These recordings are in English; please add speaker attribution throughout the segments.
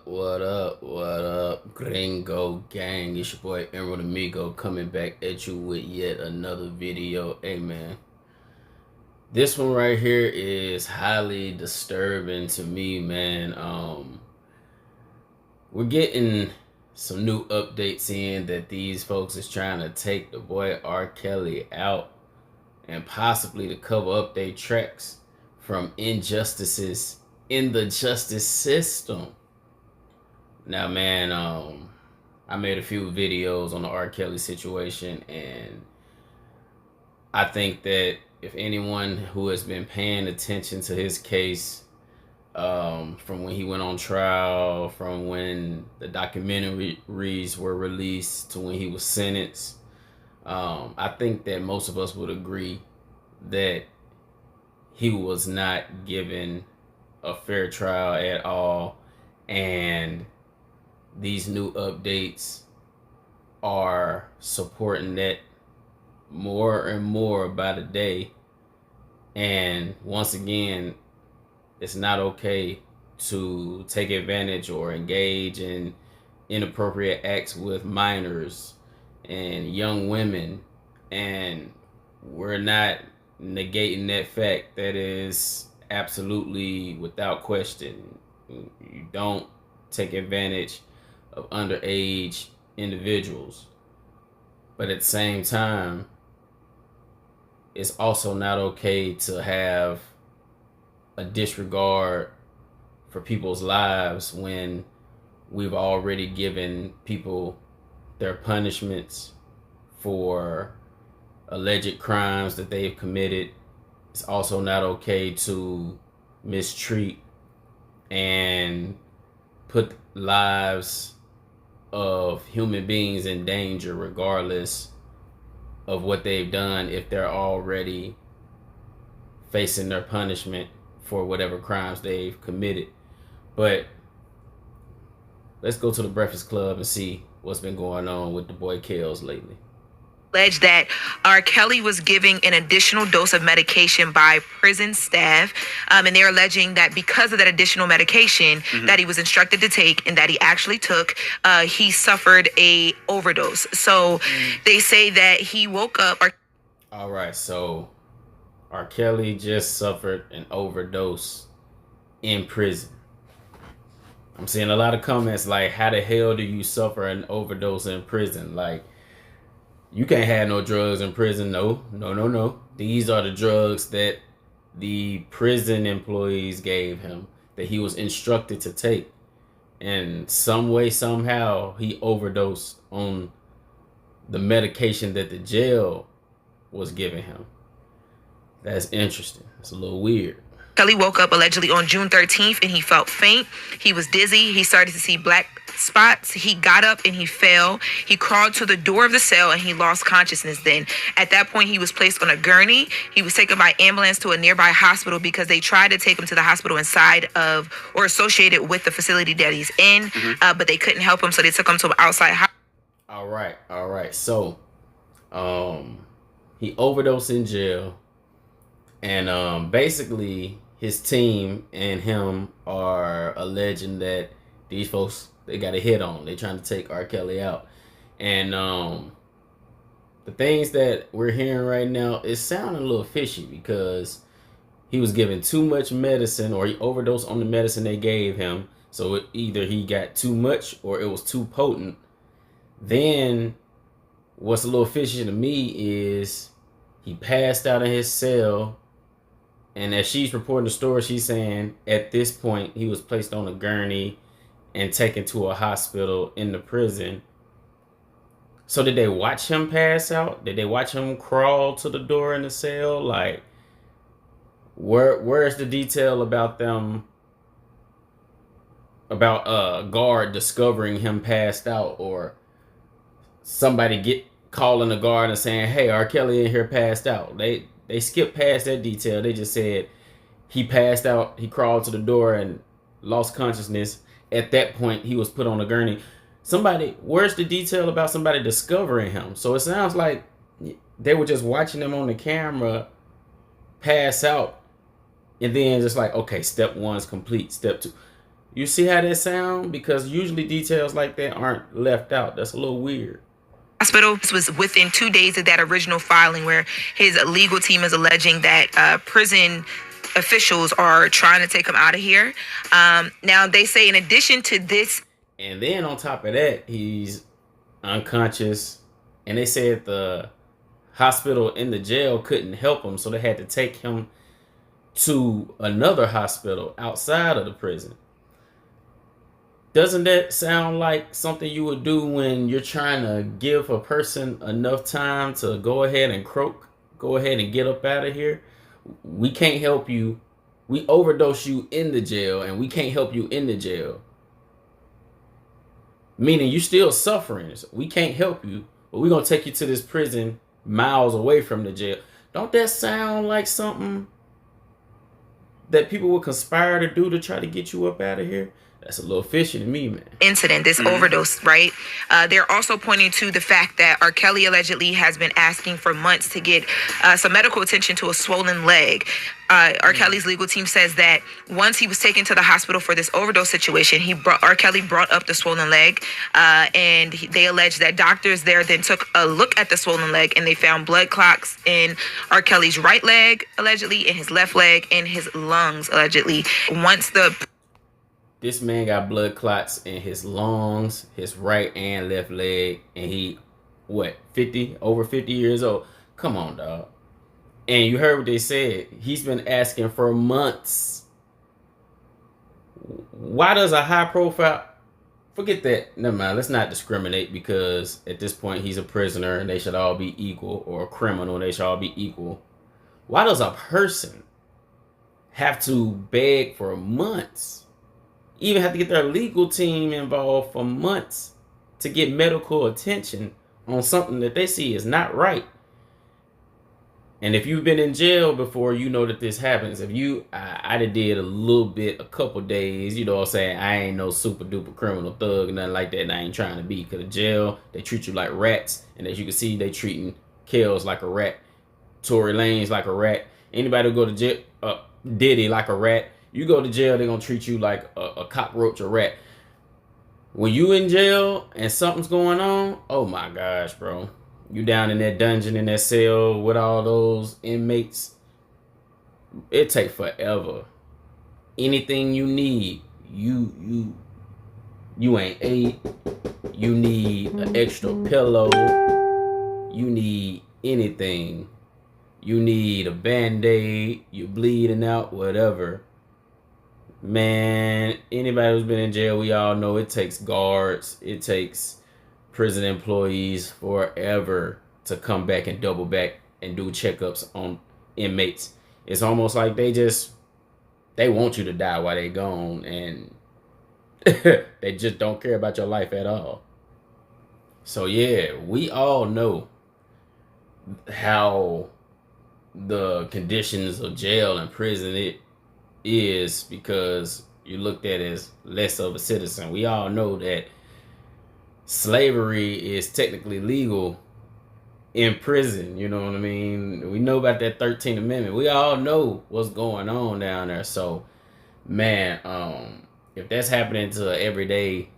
Speaker 1: What up? What up? Gringo gang. It's your boy Emerald Amigo coming back at you with yet another video. Hey man, this one right here is highly disturbing to me, man. We're getting some new updates in that these folks is trying to take the boy R. Kelly out and possibly to cover up their tracks from injustices in the justice system. Now, man, I made a few videos on the R. Kelly situation, and I think that if anyone who has been paying attention to his case, from when he went on trial, from when the documentaries were released to when he was sentenced, I think that most of us would agree that he was not given a fair trial at all, and these new updates are supporting that more and more by the day. And once again, it's not okay to take advantage or engage in inappropriate acts with minors and young women. And we're not negating that fact. That is absolutely without question. You don't take advantage of underage individuals. But at the same time, it's also not okay to have a disregard for people's lives when we've already given people their punishments for alleged crimes that they've committed. It's also not okay to mistreat and put lives of human beings in danger regardless of what they've done if they're already facing their punishment for whatever crimes they've committed. But let's go to the Breakfast Club and see what's been going on with the boy Kels lately.
Speaker 2: Alleged that R. Kelly was giving an additional dose of medication by prison staff, and they're alleging that because of that additional medication that he was instructed to take and that he actually took, he suffered a overdose. So they say that he woke up.
Speaker 1: All right, so R. Kelly just suffered an overdose in prison. I'm seeing a lot of comments like, how the hell do you suffer an overdose in prison? Like, you can't have no drugs in prison. No. These are the drugs that the prison employees gave him, that he was instructed to take. And some way, somehow, he overdosed on the medication that the jail was giving him. That's interesting. It's a little weird.
Speaker 2: Kelly woke up allegedly on June 13th and he felt faint. He was dizzy. He started to see black spots. He got up and he fell. He crawled to the door of the cell and he lost consciousness then. At that point, he was placed on a gurney. He was taken by ambulance to a nearby hospital because they tried to take him to the hospital inside of or associated with the facility that he's in, but they couldn't help him, so they took him to an outside hospital.
Speaker 1: All right. So, he overdosed in jail. And basically, his team and him are alleging that these folks, they got a hit on. They're trying to take R. Kelly out. And the things that we're hearing right now, it's sounding a little fishy because he was given too much medicine, or he overdosed on the medicine they gave him. So either he got too much or it was too potent. Then what's a little fishy to me is he passed out in his cell. And as she's reporting the story, she's saying at this point he was placed on a gurney and taken to a hospital in the prison. So did they watch him pass out? Did they watch him crawl to the door in the cell? Like, where's the detail about them, about a guard discovering him passed out, or somebody calling the guard and saying, hey, R. Kelly in here passed out? They skipped past that detail. They just said he passed out, he crawled to the door and lost consciousness. At that point, he was put on a gurney. Where's the detail about somebody discovering him? So it sounds like they were just watching him on the camera pass out, and then just like, okay, step one's complete, step two. You see how that sound? Because usually details like that aren't left out. That's a little weird.
Speaker 2: Hospital. This was within 2 days of that original filing where his legal team is alleging that prison officials are trying to take him out of here. Now, they say in addition to this.
Speaker 1: And then on top of that, he's unconscious. And they said the hospital in the jail couldn't help him, so they had to take him to another hospital outside of the prison. Doesn't that sound like something you would do when you're trying to give a person enough time to go ahead and croak, go ahead and get up out of here? We can't help you. We overdose you in the jail, and we can't help you in the jail. Meaning you still suffering. So we can't help you, but we're going to take you to this prison miles away from the jail. Don't that sound like something that people would conspire to do to try to get you up out of here? That's a little fishy to me, man.
Speaker 2: Incident, this overdose, right? They're also pointing to the fact that R. Kelly allegedly has been asking for months to get some medical attention to a swollen leg. R. Kelly's legal team says that once he was taken to the hospital for this overdose situation, R. Kelly brought up the swollen leg, and they allege that doctors there then took a look at the swollen leg and they found blood clots in R. Kelly's right leg, allegedly, in his left leg, in his lungs, allegedly.
Speaker 1: This man got blood clots in his lungs, his right and left leg, and he, what, 50? Over 50 years old? Come on, dog. And you heard what they said. He's been asking for months. Why does a high profile... Forget that. Never mind. Let's not discriminate, because at this point he's a prisoner and they should all be equal, or a criminal, they should all be equal. Why does a person have to beg for months? Even have to get their legal team involved for months to get medical attention on something that they see is not right. And if you've been in jail before, you know that this happens. If you, I did a little bit, a couple days, you know what I'm saying? I ain't no super duper criminal thug, nothing like that, and I ain't trying to be. Because in jail, they treat you like rats. And as you can see, they treating Kels like a rat. Tory Lanez like a rat. Anybody who go to jail, Diddy like a rat. You go to jail, they're going to treat you like a cockroach or rat. When you in jail and something's going on, oh my gosh, bro. You down in that dungeon, in that cell with all those inmates. It take forever. Anything you need, you ain't ate. You need an extra pillow. You need anything. You need a Band-Aid. You're bleeding out, whatever. Man, anybody who's been in jail, we all know it takes guards, it takes prison employees forever to come back and double back and do checkups on inmates. It's almost like they want you to die while they gone, and they just don't care about your life at all. So yeah, we all know how the conditions of jail and prison it is, because you're looked at as less of a citizen. We all know that slavery is technically legal in prison, you know what I mean? We know about that 13th Amendment. We all know what's going on down there. So, man, if that's happening to everyday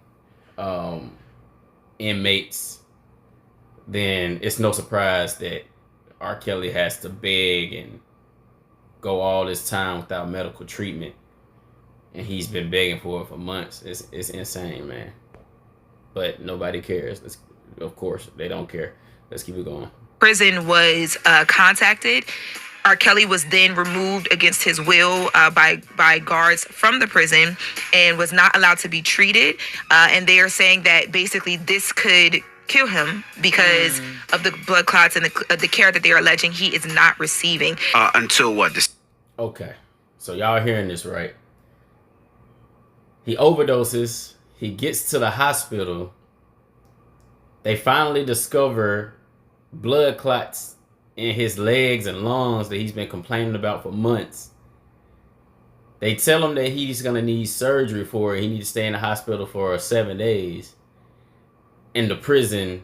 Speaker 1: inmates, then it's no surprise that R. Kelly has to beg and go all this time without medical treatment, and he's been begging for it for months. It's insane, man. But nobody cares. Of course, they don't care. Let's keep it going.
Speaker 2: Prison was contacted. R. Kelly was then removed against his will by guards from the prison and was not allowed to be treated. And they are saying that basically this could kill him because of the blood clots and the care that they are alleging he is not receiving.
Speaker 3: Until what?
Speaker 1: Okay, so y'all hearing this right? He overdoses. He gets to the hospital. They finally discover blood clots in his legs and lungs that he's been complaining about for months. They tell him that he's going to need surgery for it. He needs to stay in the hospital for 7 days. And the prison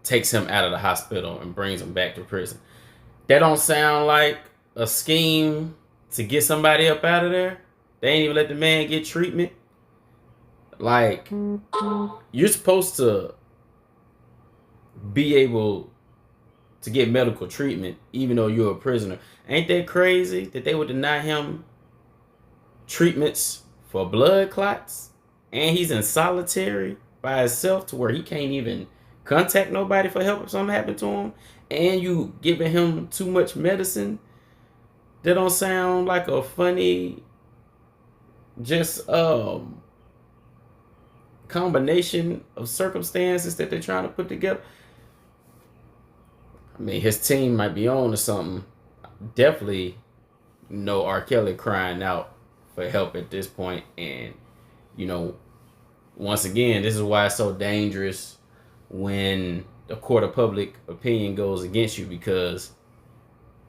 Speaker 1: takes him out of the hospital and brings him back to prison. That don't sound like a scheme to get somebody up out of there? They ain't even let the man get treatment. Like, you're supposed to be able to get medical treatment even though you're a prisoner. Ain't that crazy that they would deny him treatments for blood clots? And he's in solitary by himself to where he can't even contact nobody for help if something happened to him. And you giving him too much medicine. That don't sound like a funny just combination of circumstances that they're trying to put together. I mean, his team might be on to something. Definitely know R. Kelly crying out for help at this point. And, you know, once again, this is why it's so dangerous when the court of public opinion goes against you, because,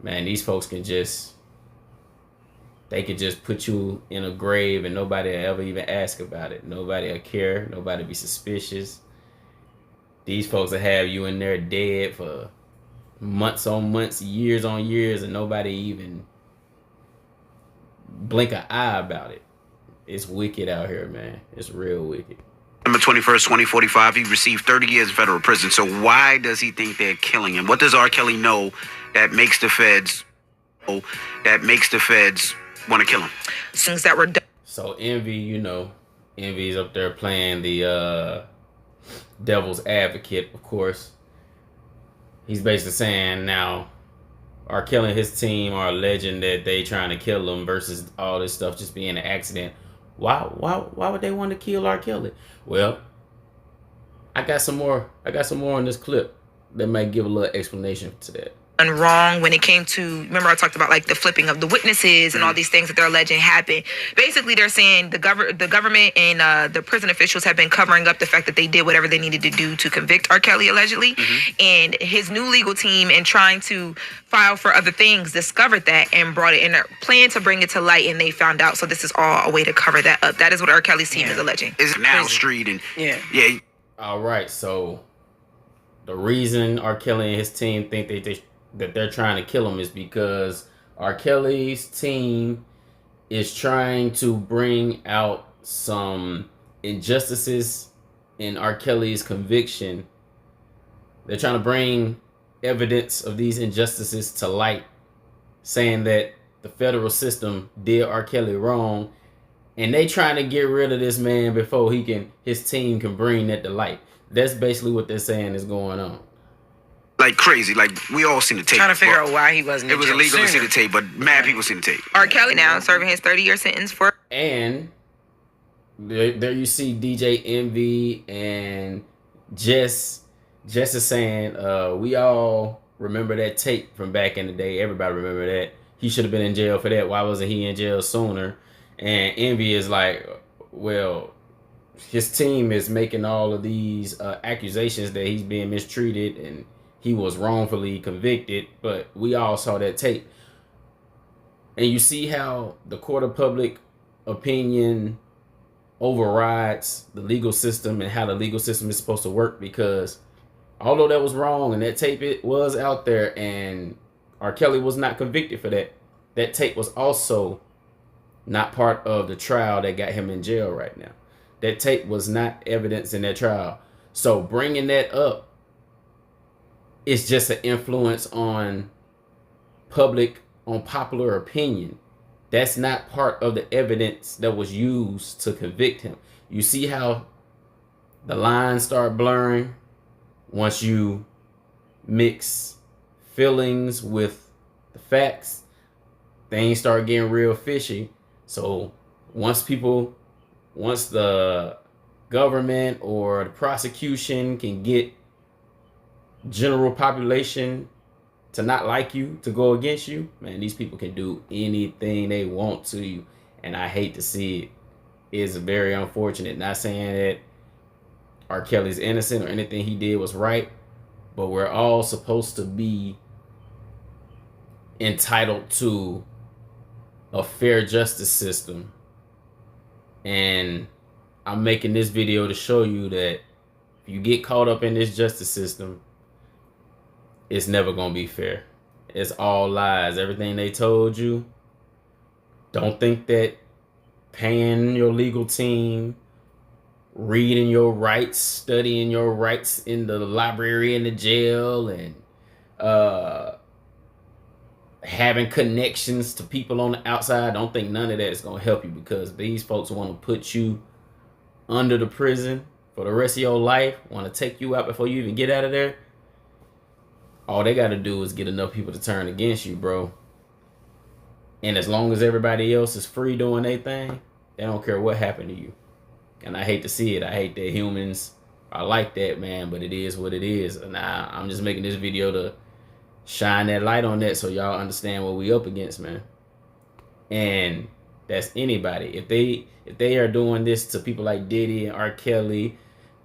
Speaker 1: man, these folks can just, they could just put you in a grave and nobody will ever even ask about it. Nobody will care. Nobody will be suspicious. These folks will have you in there dead for months on months, years on years, and nobody even blink an eye about it. It's wicked out here, man. It's real wicked.
Speaker 3: December 21st, 2045, he received 30 years in federal prison. So why does he think they're killing him? What does R. Kelly know that makes the feds want to kill him?
Speaker 2: Things that were done.
Speaker 1: So Envy, you know, Envy's up there playing the devil's advocate, of course. He's basically saying now R. Kelly and his team are alleging that they trying to kill him versus all this stuff just being an accident. Why would they want to kill R. Kelly? Well, I got some more in this clip that might give a little explanation to that.
Speaker 2: Wrong when it came to, remember I talked about like the flipping of the witnesses and all these things that they're alleging happened. Basically, they're saying the government and the prison officials have been covering up the fact that they did whatever they needed to do to convict R. Kelly allegedly. And his new legal team, in trying to file for other things, discovered that and brought it in, planned to bring it to light, and they found out. So this is all a way to cover that up. That is what R. Kelly's team is alleging.
Speaker 3: Is now Street and yeah.
Speaker 1: All right, so the reason R. Kelly and his team think that they're trying to kill him is because R. Kelly's team is trying to bring out some injustices in R. Kelly's conviction. They're trying to bring evidence of these injustices to light, saying that the federal system did R. Kelly wrong, and they trying to get rid of this man before his team can bring that to light. That's basically what they're saying is going on.
Speaker 3: Like crazy, like we all seen the tape.
Speaker 4: Trying to figure out why he wasn't.
Speaker 3: It was illegal to see the tape, but mad people seen the tape.
Speaker 2: R. Kelly now serving his 30-year sentence for.
Speaker 1: And there you see DJ Envy and Jess is saying, we all remember that tape from back in the day. Everybody remember that. He should have been in jail for that. Why wasn't he in jail sooner? And Envy is like, well, his team is making all of these accusations that he's being mistreated and he was wrongfully convicted, but we all saw that tape. And you see how the court of public opinion overrides the legal system and how the legal system is supposed to work, because although that was wrong and that tape, it was out there and R. Kelly was not convicted for that, that tape was also not part of the trial that got him in jail right now. That tape was not evidence in that trial. So bringing that up, it's just an influence on popular opinion. That's not part of the evidence that was used to convict him. You see how the lines start blurring once you mix feelings with the facts. Things start getting real fishy. So once the government or the prosecution can get general population to not like you, to go against you, man, these people can do anything they want to you. And I hate to see it. It's very unfortunate. Not saying that R. Kelly's innocent or anything he did was right, but we're all supposed to be entitled to a fair justice system. And I'm making this video to show you that if you get caught up in this justice system, it's never gonna be fair. It's all lies. Everything they told you. Don't think that paying your legal team reading your rights, studying your rights in the library in the jail, and having connections to people on the outside. I don't think none of that is going to help you, because these folks want to put you under the prison for the rest of your life, want to take you out before you even get out of there. All they got to do is get enough people to turn against you, bro. And as long as everybody else is free doing their thing, they don't care what happened to you. And I hate to see it. I hate that humans are like that, man, but it is what it is. And I'm just making this video to shine that light on that so y'all understand what we up against, man. And that's anybody. If they are doing this to people like Diddy and R. Kelly,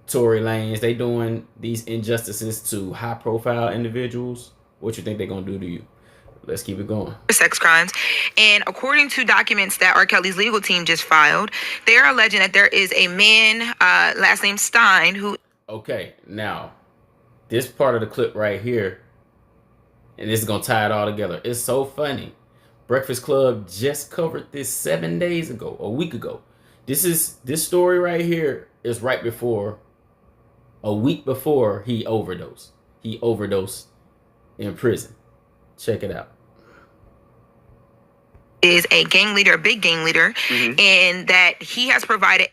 Speaker 1: Tory Lanez, they doing these injustices to high profile individuals, what you think they're gonna do to you? Let's keep it going.
Speaker 2: Sex crimes. And according to documents that R. Kelly's legal team just filed, they are alleging that there is a man, last name Stein, who...
Speaker 1: Okay, now, this part of the clip right here, and this is going to tie it all together. It's so funny. Breakfast Club just covered this 7 days ago, a week ago. This story right here is right before, a week before he overdosed. He overdosed in prison. Check it out.
Speaker 2: Is a gang leader, a big gang leader, and that he has provided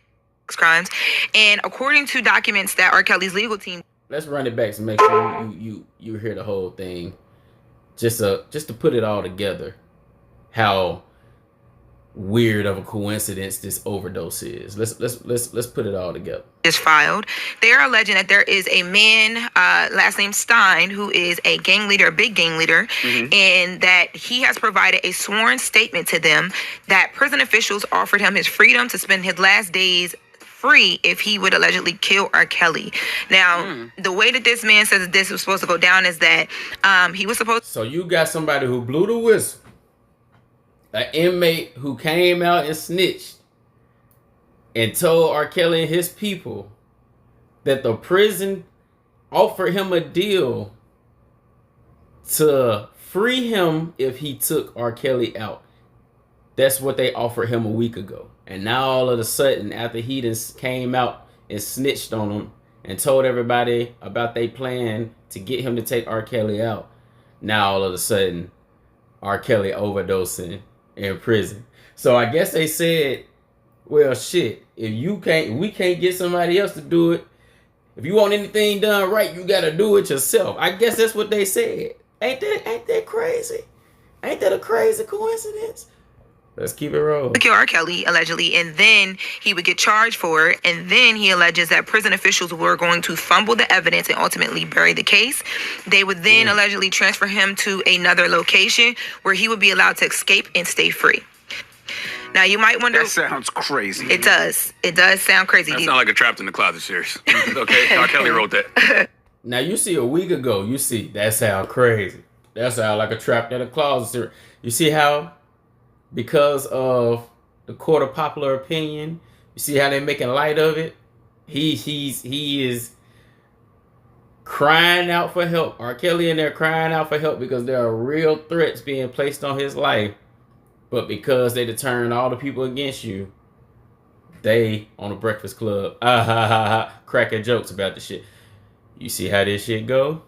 Speaker 2: crimes. And according to documents that R. Kelly's legal team...
Speaker 1: Let's run it back to make sure you hear the whole thing. Just to put it all together, how weird of a coincidence this overdose is. Let's put it all together.
Speaker 2: Is filed. They are alleging that there is a man, last name Stein, who is a gang leader, a big gang leader, and that he has provided a sworn statement to them that prison officials offered him his freedom to spend his last days free if he would allegedly kill R. Kelly. Now, the way that this man says that this was supposed to go down is that he was supposed...
Speaker 1: So you got somebody who blew the whistle, an inmate who came out and snitched and told R. Kelly and his people that the prison offered him a deal to free him if he took R. Kelly out. That's what they offered him a week ago. And now all of a sudden, after he just came out and snitched on him and told everybody about their plan to get him to take R. Kelly out, now all of a sudden, R. Kelly overdosing in prison. So I guess they said, well, shit, if we can't get somebody else to do it. If you want anything done right, you gotta do it yourself. I guess that's what they said. Ain't that crazy? Ain't that a crazy coincidence? Let's keep it rolling.
Speaker 2: Kill R. Kelly, allegedly, and then he would get charged for it. And then he alleges that prison officials were going to fumble the evidence and ultimately bury the case. They would then allegedly transfer him to another location where he would be allowed to escape and stay free. Now, you might wonder...
Speaker 3: That sounds crazy.
Speaker 2: It does. It does sound crazy.
Speaker 4: That sounds like a Trapped in the Closet series. Okay, R. Kelly wrote that.
Speaker 1: Now, you see a week ago, you see, that sound crazy. That sound like a Trapped in the Closet series. You see how... because of the court of popular opinion, you see how they're making light of it. He is crying out for help. R. Kelly in there crying out for help because there are real threats being placed on his life. But because they determined all the people against you, they on the Breakfast Club cracking jokes about the shit. You see how this shit go?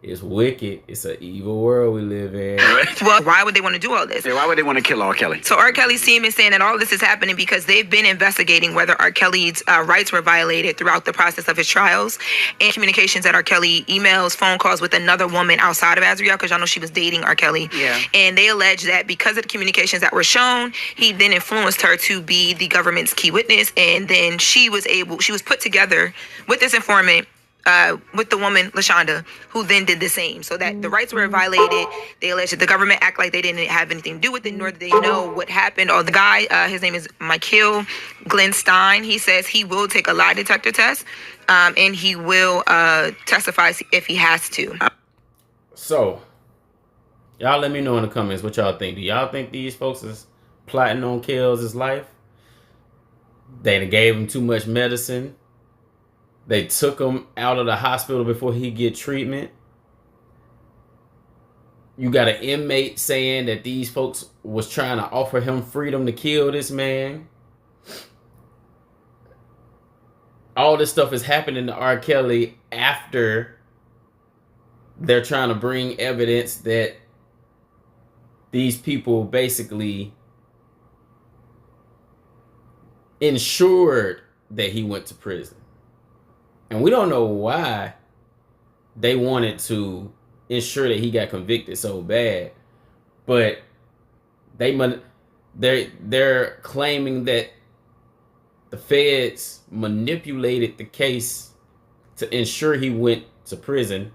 Speaker 1: It's wicked. It's an evil world we live in.
Speaker 2: Well, why would they want to do all this?
Speaker 3: Yeah, why would they want to kill R. Kelly?
Speaker 2: So R. Kelly's team is saying that all this is happening because they've been investigating whether R. Kelly's rights were violated throughout the process of his trials and communications that R. Kelly emails, phone calls with another woman outside of Azriel, because y'all know she was dating R. Kelly.
Speaker 3: Yeah.
Speaker 2: And they allege that because of the communications that were shown, he then influenced her to be the government's key witness. And then she was put together with this informant, with the woman LaShonda, who then did the same, so that the rights were violated. They alleged that the government act like they didn't have anything to do with it, nor did they know what happened. Or the guy, his name is Michael Glenn Stein. He says he will take a lie detector test, and he will testify if he has to.
Speaker 1: So, y'all let me know in the comments what y'all think. Do y'all think these folks is plotting on Kel's life? They gave him too much medicine. They took him out of the hospital before he get treatment. You got an inmate saying that these folks was trying to offer him freedom to kill this man. all this stuff is happening to R. Kelly after they're trying to bring evidence that these people basically ensured that he went to prison. And we don't know why they wanted to ensure that he got convicted so bad, but they're claiming that the feds manipulated the case to ensure he went to prison.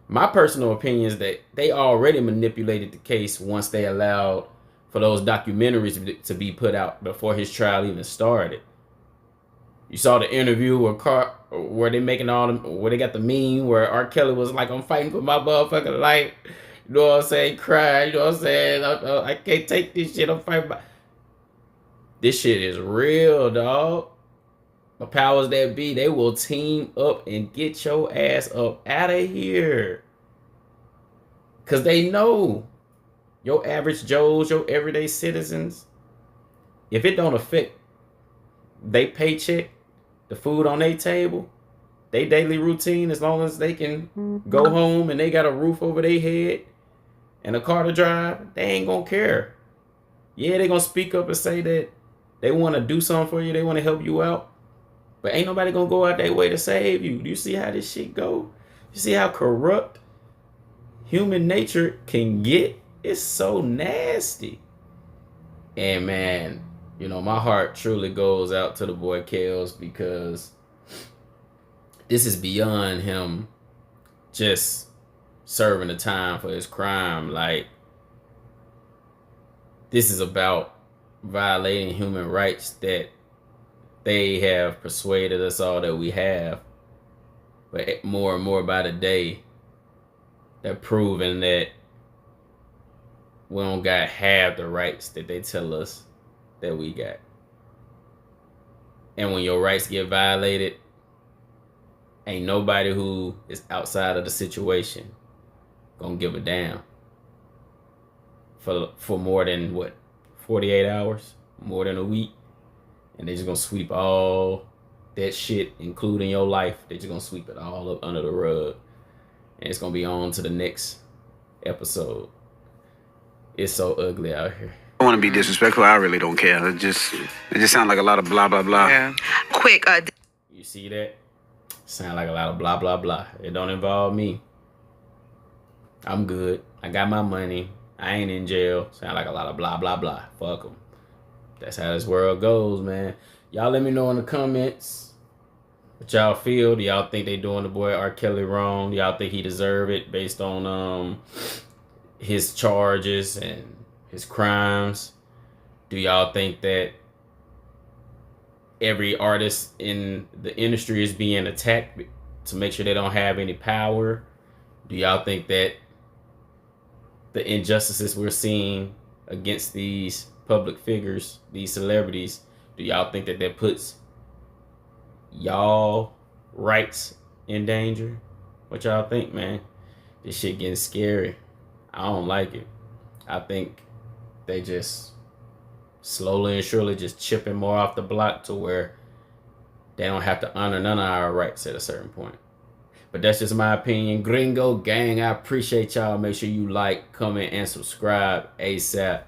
Speaker 1: My personal opinion is that they already manipulated the case once they allowed for those documentaries to be put out before his trial even started. You saw the interview where they making all them, where they got the meme where R. Kelly was like, "I'm fighting for my motherfucking life." You know what I'm saying? Cry. You know what I'm saying? I can't take this shit. I'm fighting. This shit is real, dog. The powers that be, they will team up and get your ass up out of here. Because they know your average Joes, your everyday citizens, if it don't affect they paycheck, the food on their table, they daily routine, as long as they can go home and they got a roof over their head and a car to drive, they ain't gonna care. Yeah, they gonna speak up and say that they want to do something for you, they want to help you out, but ain't nobody gonna go out their way to save you. Do you see how this shit go? You see how corrupt human nature can get? It's so nasty. And man, you know, my heart truly goes out to the boy Kels, because this is beyond him just serving the time for his crime. Like, this is about violating human rights that they have persuaded us all that we have. But more and more by the day, they're proving that we don't got half the rights that they tell us that we got. And when your rights get violated, ain't nobody who is outside of the situation gonna give a damn for more than 48 hours, more than a week. And they just gonna sweep all that shit, including your life. They just gonna sweep it all up under the rug, and it's gonna be on to the next episode. It's so ugly out here.
Speaker 3: I don't want to be disrespectful. I really don't care. It just sounds like a lot of blah blah blah.
Speaker 2: Yeah. Quick.
Speaker 1: You see that? Sound like a lot of blah blah blah. It don't involve me. I'm good. I got my money. I ain't in jail. Sound like a lot of blah blah blah. Fuck them. That's how this world goes, man. Y'all let me know in the comments what y'all feel. Do y'all think they doing the boy R. Kelly wrong? Do y'all think he deserve it based on his charges and his crimes? Do y'all think that every artist in the industry is being attacked to make sure they don't have any power? Do y'all think that the injustices we're seeing against these public figures, these celebrities, do y'all think that puts y'all rights in danger? What y'all think, man? This shit getting scary. I don't like it. I think they just slowly and surely just chipping more off the block to where they don't have to honor none of our rights at a certain point. But that's just my opinion. Gringo gang, I appreciate y'all. Make sure you like, comment, and subscribe ASAP.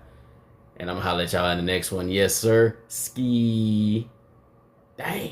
Speaker 1: And I'm gonna holler at y'all in the next one. Yes, sir. Ski. Dang.